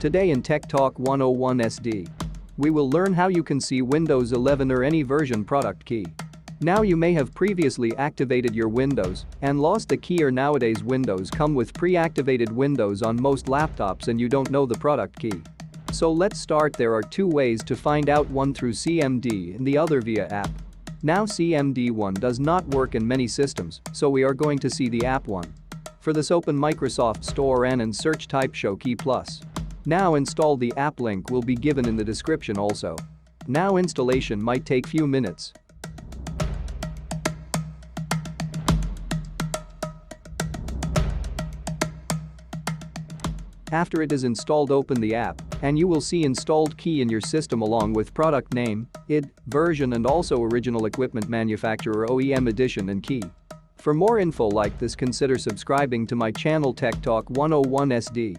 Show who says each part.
Speaker 1: Today in Tech Talk 101 SD, we will learn how you can see Windows 11 or any version product key. Now you may have previously activated your Windows and lost the key, or nowadays Windows come with pre-activated Windows on most laptops and you don't know the product key. So let's start. There are two ways to find out, one through CMD and the other via app. Now CMD 1 does not work in many systems, so we are going to see the app one. For this, open Microsoft Store and search type Show Key Plus. Now install the app, link will be given in the description also. Now installation might take few minutes. After it is installed, open the app and you will see installed key in your system along with product name, ID, version and also original equipment manufacturer OEM edition and key. For more info like this, consider subscribing to my channel Tech Talk 101 SD.